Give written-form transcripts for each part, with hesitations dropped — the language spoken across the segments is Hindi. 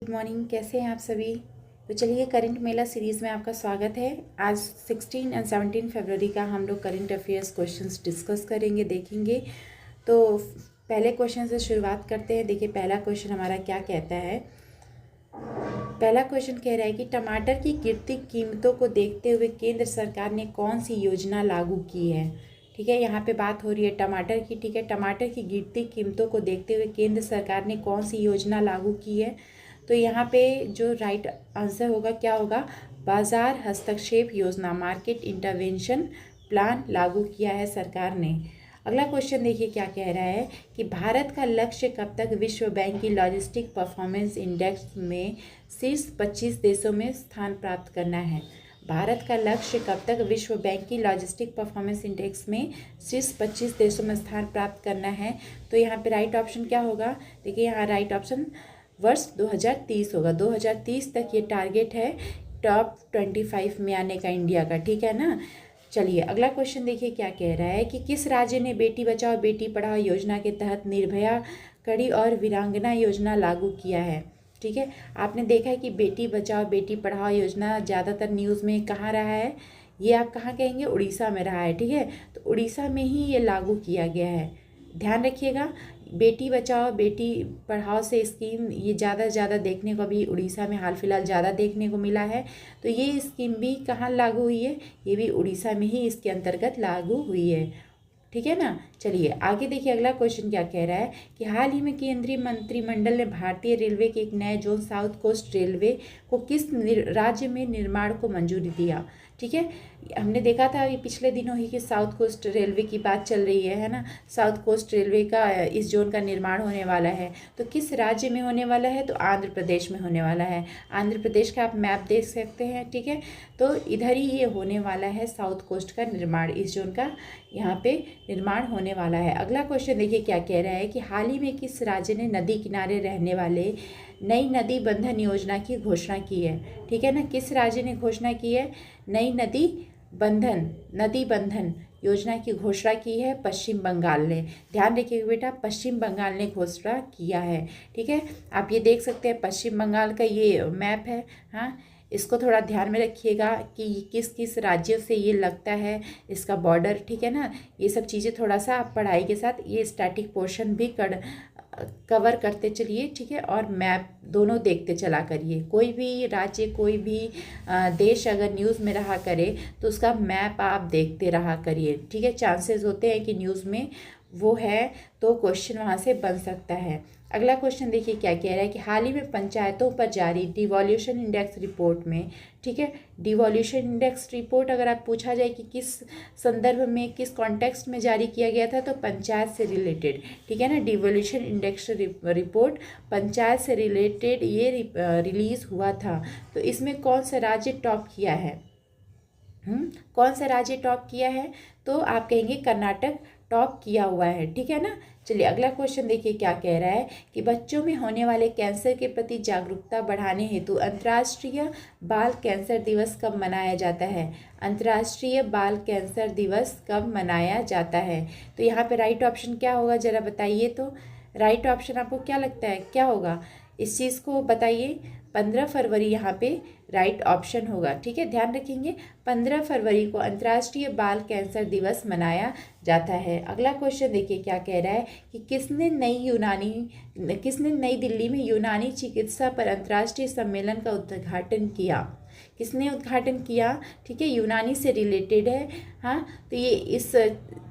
गुड मॉर्निंग, कैसे हैं आप सभी। तो चलिए, करंट मेला सीरीज़ में आपका स्वागत है। आज 16 एंड 17 फरवरी का हम लोग करंट अफेयर्स क्वेश्चंस डिस्कस करेंगे, देखेंगे। तो पहले क्वेश्चन से शुरुआत करते हैं। देखिए, पहला क्वेश्चन हमारा क्या कहता है। पहला क्वेश्चन कह रहा है कि टमाटर की गिरती कीमतों को देखते हुए केंद्र सरकार ने कौन सी योजना लागू की है। ठीक है, यहाँ पे बात हो रही है टमाटर की। ठीक है, टमाटर की गिरती कीमतों को देखते हुए केंद्र सरकार ने कौन सी योजना लागू की है। तो यहाँ पे जो राइट आंसर होगा क्या होगा, बाजार हस्तक्षेप योजना, मार्केट इंटरवेंशन प्लान लागू किया है सरकार ने। अगला क्वेश्चन देखिए क्या कह रहा है कि भारत का लक्ष्य कब तक विश्व बैंक की लॉजिस्टिक परफॉर्मेंस इंडेक्स में शीर्ष 25 देशों में स्थान प्राप्त करना है। भारत का लक्ष्य कब तक विश्व बैंक की लॉजिस्टिक परफॉर्मेंस इंडेक्स में शीर्ष 25 देशों में स्थान प्राप्त करना है। तो यहाँ पे राइट ऑप्शन क्या होगा, देखिए यहाँ राइट ऑप्शन वर्ष 2030 होगा। 2030 तक ये टारगेट है टॉप 25 में आने का इंडिया का। ठीक है ना। चलिए अगला क्वेश्चन देखिए क्या कह रहा है कि किस राज्य ने बेटी बचाओ बेटी पढ़ाओ योजना के तहत निर्भया कड़ी और वीरांगना योजना लागू किया है। ठीक है, आपने देखा है कि बेटी बचाओ बेटी पढ़ाओ योजना ज़्यादातर न्यूज़ में कहाँ रहा है, ये आप कहाँ कहेंगे, उड़ीसा में रहा है। ठीक है, तो उड़ीसा में ही ये लागू किया गया है। ध्यान रखिएगा, बेटी बचाओ बेटी पढ़ाओ से स्कीम ये ज़्यादा से ज़्यादा देखने को अभी उड़ीसा में हाल फिलहाल ज़्यादा देखने को मिला है। तो ये स्कीम भी कहाँ लागू हुई है, ये भी उड़ीसा में ही इसके अंतर्गत लागू हुई है। ठीक है ना। चलिए आगे देखिए, अगला क्वेश्चन क्या कह रहा है कि हाल ही में केंद्रीय मंत्रिमंडल ने भारतीय रेलवे के एक नए जोन साउथ कोस्ट रेलवे को किस राज्य में निर्माण को मंजूरी दिया। ठीक है, हमने देखा था अभी पिछले दिनों ही कि साउथ कोस्ट रेलवे की बात चल रही है ना। साउथ कोस्ट रेलवे का इस जोन का निर्माण होने वाला है। तो किस राज्य में होने वाला है, तो आंध्र प्रदेश में होने वाला है। आंध्र प्रदेश का आप मैप देख सकते हैं। ठीक है, तो इधर ही ये होने वाला है साउथ कोस्ट का निर्माण, इस जोन का यहाँ पे निर्माण होने वाला है। अगला क्वेश्चन देखिए क्या कह रहा है कि हाल ही में किस राज्य ने नदी किनारे रहने वाले नई नदी बंधन योजना की घोषणा की है। ठीक है ना, किस राज्य ने घोषणा की है, नई नदी बंधन योजना की घोषणा की है पश्चिम बंगाल ने। ध्यान रखिएगा बेटा, पश्चिम बंगाल ने घोषणा किया है। ठीक है, आप ये देख सकते हैं पश्चिम बंगाल का ये मैप है। हाँ, इसको थोड़ा ध्यान में रखिएगा कि किस किस राज्यों से ये लगता है इसका बॉर्डर। ठीक है ना, ये सब चीज़ें थोड़ा सा आप पढ़ाई के साथ ये स्टैटिक पोर्शन भी कवर करते चलिए। ठीक है, और मैप दोनों देखते चला करिए। कोई भी राज्य कोई भी देश अगर न्यूज़ में रहा करे तो उसका मैप आप देखते रहा करिए। ठीक है, चांसेस होते हैं कि न्यूज़ में वो है तो क्वेश्चन वहाँ से बन सकता है। अगला क्वेश्चन देखिए क्या कह रहा है कि हाल ही में पंचायतों पर जारी डिवॉल्यूशन इंडेक्स रिपोर्ट में। ठीक है, डिवॉल्यूशन इंडेक्स रिपोर्ट अगर आप पूछा जाए कि किस संदर्भ में किस कॉन्टेक्स्ट में जारी किया गया था, तो पंचायत से रिलेटेड। ठीक है ना, डिवॉल्यूशन इंडेक्स रिपोर्ट पंचायत से रिलेटेड ये रिलीज़ हुआ था। तो इसमें कौन सा राज्य टॉप किया है, कौन सा राज्य टॉप किया है, तो आप कहेंगे कर्नाटक टॉप किया हुआ है। ठीक है ना। चलिए अगला क्वेश्चन देखिए क्या कह रहा है कि बच्चों में होने वाले कैंसर के प्रति जागरूकता बढ़ाने हेतु अंतर्राष्ट्रीय बाल कैंसर दिवस कब मनाया जाता है। अंतर्राष्ट्रीय बाल कैंसर दिवस कब मनाया जाता है। तो यहाँ पे राइट ऑप्शन क्या होगा, जरा बताइए। तो राइट ऑप्शन आपको क्या लगता है क्या होगा, इस चीज़ को बताइए। 15 फरवरी यहाँ पे राइट ऑप्शन होगा। ठीक है, ध्यान रखेंगे 15 फरवरी को अंतर्राष्ट्रीय बाल कैंसर दिवस मनाया जाता है। अगला क्वेश्चन देखिए क्या कह रहा है कि किसने नई दिल्ली में यूनानी चिकित्सा पर अंतर्राष्ट्रीय सम्मेलन का उद्घाटन किया। किसने उद्घाटन किया, ठीक है, यूनानी से रिलेटेड है। हाँ, तो ये इस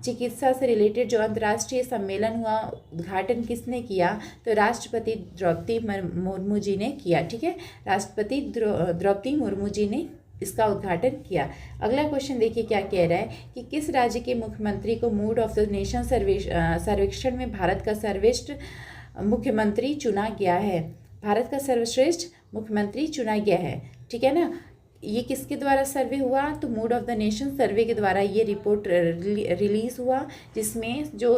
चिकित्सा से रिलेटेड जो अंतर्राष्ट्रीय सम्मेलन हुआ उद्घाटन किसने किया, तो राष्ट्रपति द्रौपदी मुर्मू जी ने किया। ठीक है, राष्ट्रपति द्रौपदी मुर्मू जी ने इसका उद्घाटन किया। अगला क्वेश्चन देखिए क्या कह रहा है कि किस राज्य के मुख्यमंत्री को मूड ऑफ द नेशन सर्वेक्षण में भारत का सर्वश्रेष्ठ मुख्यमंत्री चुना गया है। भारत का सर्वश्रेष्ठ मुख्यमंत्री चुना गया है। ठीक है ना, ये किसके द्वारा सर्वे हुआ, तो मूड ऑफ द नेशन सर्वे के द्वारा ये रिपोर्ट रिलीज़ हुआ, जिसमें जो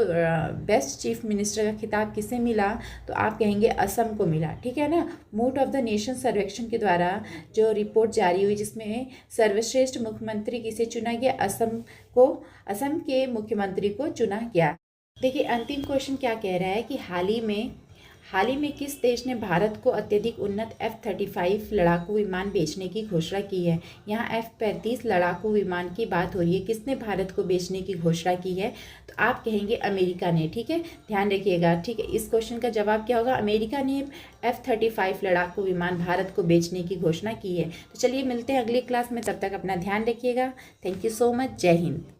बेस्ट चीफ मिनिस्टर का खिताब किसे मिला, तो आप कहेंगे असम को मिला। ठीक है ना, मूड ऑफ द नेशन सर्वेक्षण के द्वारा जो रिपोर्ट जारी हुई जिसमें सर्वश्रेष्ठ मुख्यमंत्री किसे चुना गया, असम के मुख्यमंत्री को चुना गया। देखिए अंतिम क्वेश्चन क्या कह रहा है कि हाल ही में किस देश ने भारत को अत्यधिक उन्नत F-35 लड़ाकू विमान बेचने की घोषणा की है? यहाँ F-35 लड़ाकू विमान की बात हो रही है, किसने भारत को बेचने की घोषणा की है? तो आप कहेंगे अमेरिका ने। ठीक है, ध्यान रखिएगा। ठीक है, इस क्वेश्चन का जवाब क्या होगा? अमेरिका ने F-35 लड़ाकू विमान भारत को बेचने की घोषणा की है। तो चलिए मिलते हैं अगली क्लास में, तब तक अपना ध्यान रखिएगा। Thank you so much. जय हिंद।